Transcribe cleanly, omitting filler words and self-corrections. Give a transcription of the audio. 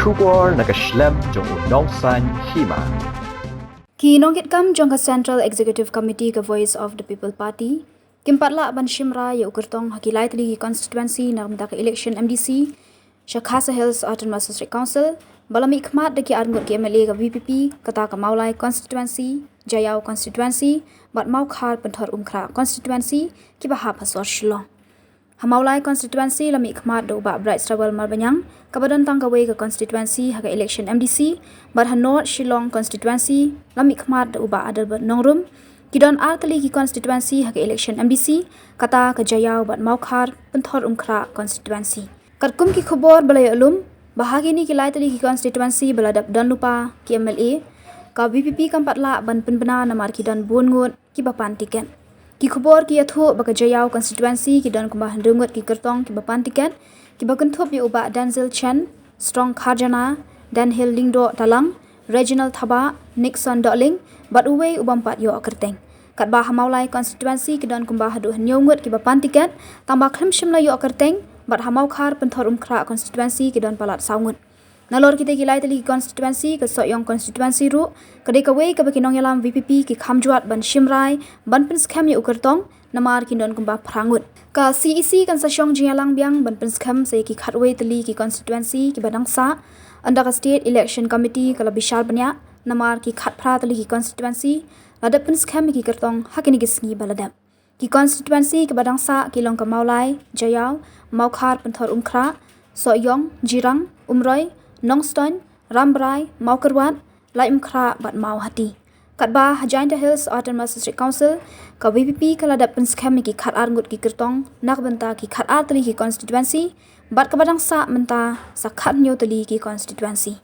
Shubor nakaslem jong unong san Hima. Nongïalam jong Central Executive Committee ka Voice of the People Party. Kimpatla ban Shimra ya Kyrtong hakilai tali Constituency narmda ka election MDC. Shakhasa Hills Autonomous District Council. Balami khmat deki arngut ke MLA ka VPP kata ka Maulai Constituency, Jayau Constituency, bat mau khar penthor umkhra Constituency ki bahap hasor Shillong. Hamaulai Constituency lami khmat do ba Brighstarwell marbanyang kabadan tangkawe ka Constituency haka election MDC bat North Shillong Constituency lami khmat do ba Adelbert Nongrum kidon artali ki Constituency haka election MDC kata ka Jayau bat Maukhar penthor umkhra Constituency katkum ki khobor balai ulum bahagi ni ki laitali ki Constituency baladap dan lupa ki MLA ka VPP kampatla ban penbena namar kidon bungut ki bapan tiket ki khobor ki athu baka Jayau Constituency ki don kumbah ndungut ki Kyrtong ki bapan tiket ki bakan thup yu uba Danzel Chen Strong Kharjana Dan Hill Lingdo Talang Regional Thaba Nixon Doling bat uwe ubampat yo Kyrtong kat bah Maulai Constituency ki don kumbah du nyongut ki bapan tiket tambah khlim shimla yo Kyrtong bat hamau khar penthor umkhra Constituency ki don palat saungut nalor kita gilai tali Constituency ke Soyong Constituency ru kadai kawe ke baki Nongïalam VPP ki Kham Jwat ban Shimrai ban pins Kham yu Kyrtong namar ki don kumbah prangut ka CEC kan Sasyong Jingalang biang ban pins Kham se ki khatwe tali ki Constituency ki badangsa anda ka State Election Committee kala bishal banya namar ki khatphra tali ki Constituency ladap pins Kham ki Kyrtong hakini gisngi baladap ki Constituency ki badangsa ki long ka Maulai Jayau Maukhar penthor umkhra Soyong Jirang Umroi Nongston, Rambrai, Maukerwat, Lai Umkhra bat Mau Hati. Katba Hajainta Hills Autonomous District Council, ka VPP kaladap penskam ki khat arngut ki Kyrtong, nak benta ki khat artali ki Constituency, bat kabadang sa menta sa khat nyo tali ki Constituency.